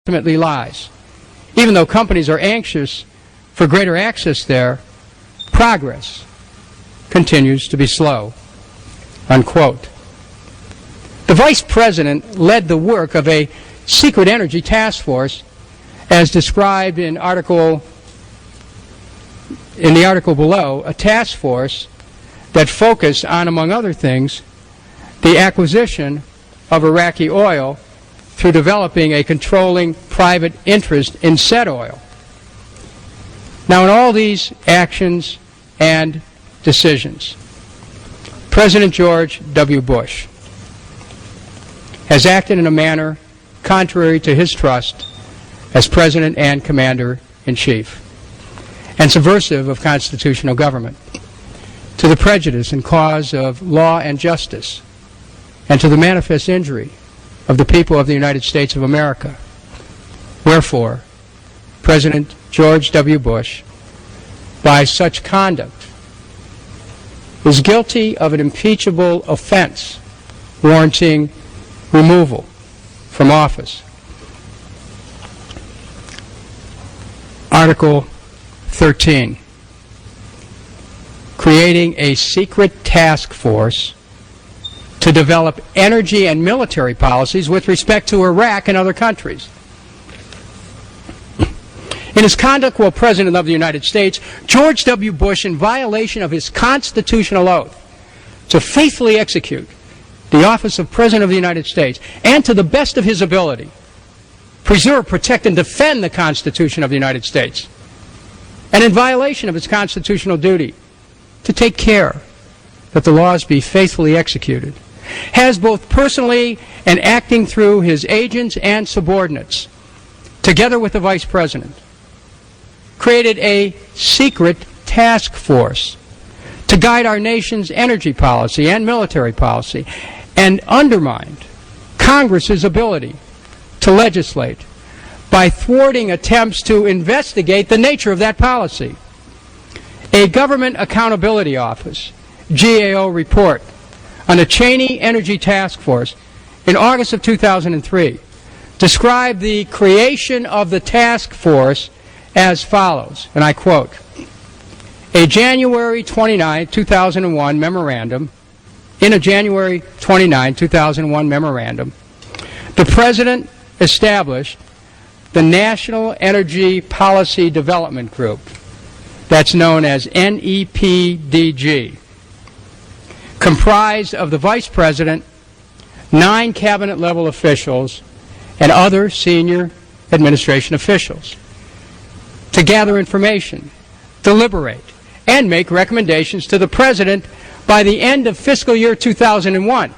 ultimately lies. Even though companies are anxious for greater access there, progress continues to be slow." Unquote. The Vice President led the work of a secret energy task force as described in the article below, a task force that focused on, among other things, the acquisition of Iraqi oil through developing a controlling private interest in said oil. Now, in all these actions and decisions, President George W. Bush has acted in a manner contrary to his trust as President and Commander-in-Chief, and subversive of constitutional government, to the prejudice and cause of law and justice, and to the manifest injury of the people of the United States of America. Wherefore, President George W. Bush, by such conduct, is guilty of an impeachable offense warranting removal from office. Article 13, creating a secret task force to develop energy and military policies with respect to Iraq and other countries. In his conduct while President of the United States, George W. Bush, in violation of his constitutional oath to faithfully execute the office of President of the United States and to the best of his ability, preserve, protect, and defend the Constitution of the United States, and in violation of his constitutional duty to take care that the laws be faithfully executed, has both personally and acting through his agents and subordinates, together with the Vice President, created a secret task force to guide our nation's energy policy and military policy, and undermined Congress's ability to legislate by thwarting attempts to investigate the nature of that policy. A Government Accountability Office, GAO, report on the Cheney Energy Task Force in August of 2003 described the creation of the task force as follows, and I quote, in a January 29, 2001 memorandum, the President established the National Energy Policy Development Group, that's known as NEPDG, comprised of the Vice President, 9 cabinet-level officials, and other senior administration officials, to gather information, deliberate, and make recommendations to the President by the end of fiscal year 2001.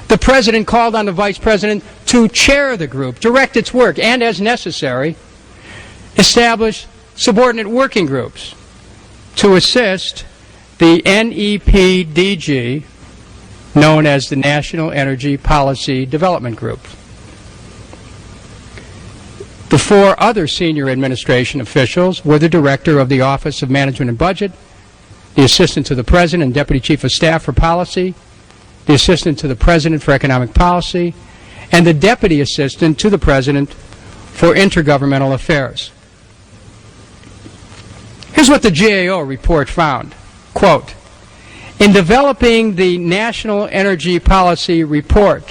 The President called on the Vice President to chair the group, direct its work, and, as necessary, establish subordinate working groups to assist the NEPDG, known as the National Energy Policy Development Group. The 4 other senior administration officials were the Director of the Office of Management and Budget, the Assistant to the President and Deputy Chief of Staff for Policy, the Assistant to the President for Economic Policy, and the Deputy Assistant to the President for Intergovernmental Affairs. Here's what the GAO report found. Quote, in developing the National Energy Policy Report,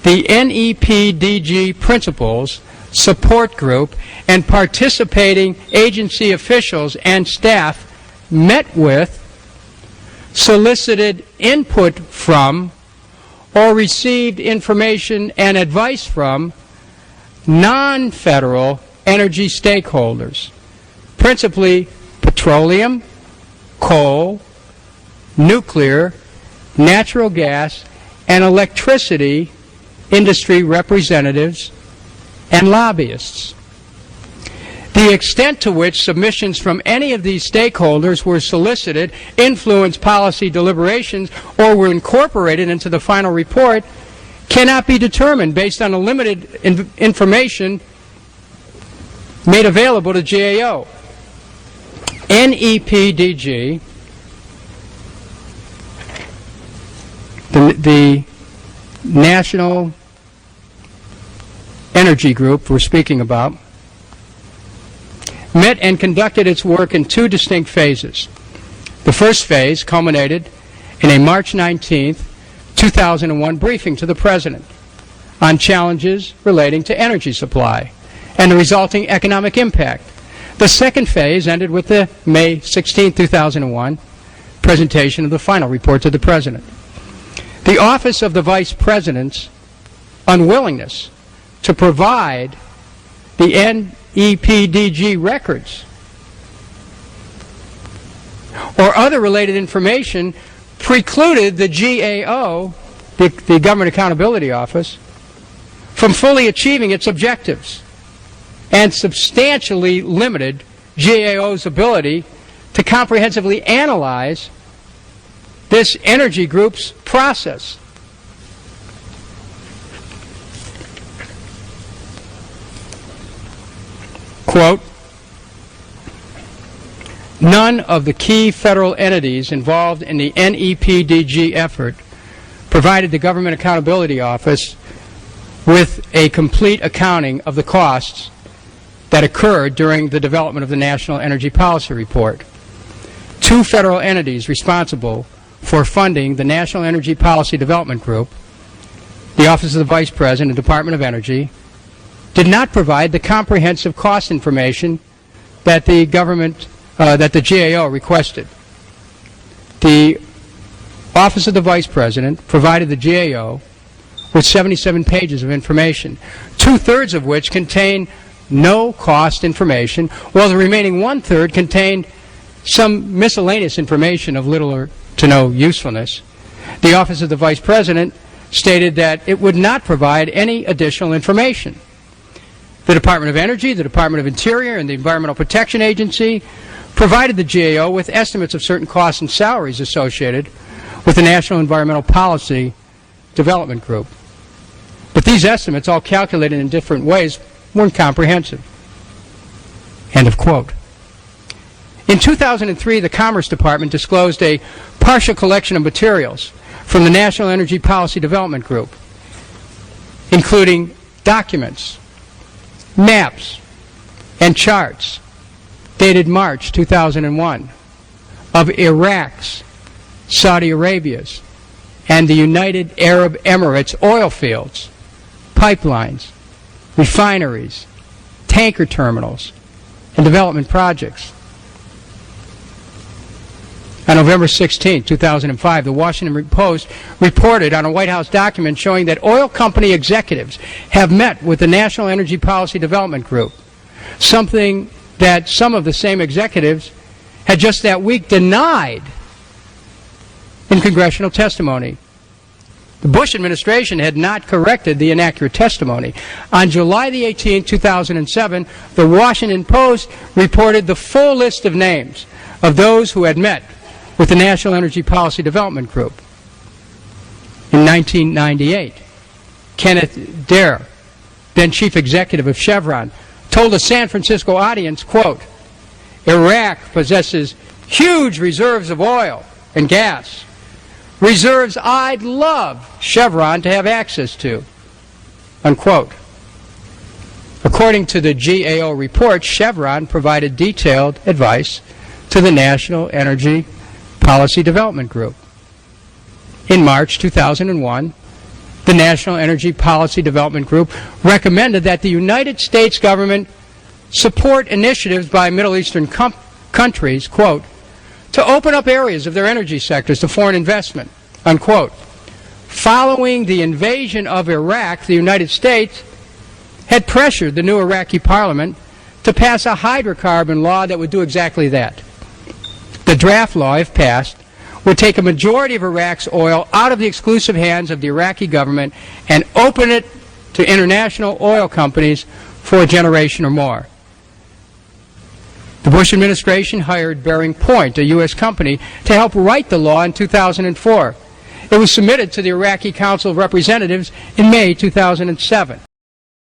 the NEPDG principals, support group, and participating agency officials and staff met with, solicited input from, or received information and advice from non-federal energy stakeholders, principally petroleum, coal, nuclear, natural gas, and electricity industry representatives and lobbyists. The extent to which submissions from any of these stakeholders were solicited, influenced policy deliberations, or were incorporated into the final report cannot be determined based on the limited information made available to GAO. NEPDG, the National Energy Group we're speaking about met and conducted its work in two distinct phases. The first phase culminated in a March 19, 2001 briefing to the President on challenges relating to energy supply and the resulting economic impact. The second phase ended with the May 16, 2001 presentation of the final report to the President. The Office of the Vice President's unwillingness to provide the NEPDG records or other related information precluded the GAO, the Government Accountability Office, from fully achieving its objectives and substantially limited GAO's ability to comprehensively analyze this energy group's process. Quote, none of the key federal entities involved in the NEPDG effort provided the Government Accountability Office with a complete accounting of the costs that occurred during the development of the National Energy Policy Report. Two federal entities responsible for funding the National Energy Policy Development Group, the Office of the Vice President and Department of Energy, did not provide the comprehensive cost information that the GAO requested. The Office of the Vice President provided the GAO with 77 pages of information, two-thirds of which contained no cost information, while the remaining one-third contained some miscellaneous information of little or to no usefulness. The Office of the Vice President stated that it would not provide any additional information. The Department of Energy, the Department of Interior, and the Environmental Protection Agency provided the GAO with estimates of certain costs and salaries associated with the National Environmental Policy Development Group. But these estimates, all calculated in different ways, weren't comprehensive. End of quote. In 2003, the Commerce Department disclosed a partial collection of materials from the National Energy Policy Development Group, including documents, maps, and charts dated March 2001 of Iraq's, Saudi Arabia's, and the United Arab Emirates oil fields, pipelines, refineries, tanker terminals, and development projects. On November 16, 2005, the Washington Post reported on a White House document showing that oil company executives have met with the National Energy Policy Development Group, something that some of the same executives had just that week denied in congressional testimony. The Bush administration had not corrected the inaccurate testimony. On July the 18th, 2007, the Washington Post reported the full list of names of those who had met with the National Energy Policy Development Group. In 1998, Kenneth Dare, then chief executive of Chevron, told a San Francisco audience, quote, Iraq possesses huge reserves of oil and gas, reserves I'd love Chevron to have access to, unquote. According to the GAO report, Chevron provided detailed advice to the National Energy Policy Development Group. In March 2001, the National Energy Policy Development Group recommended that the United States government support initiatives by Middle Eastern countries, quote, to open up areas of their energy sectors to foreign investment, unquote. Following the invasion of Iraq, the United States had pressured the new Iraqi parliament to pass a hydrocarbon law that would do exactly that. The draft law, if passed, would take a majority of Iraq's oil out of the exclusive hands of the Iraqi government and open it to international oil companies for a generation or more. The Bush administration hired Bearing Point, a U.S. company, to help write the law in 2004. It was submitted to the Iraqi Council of Representatives in May 2007.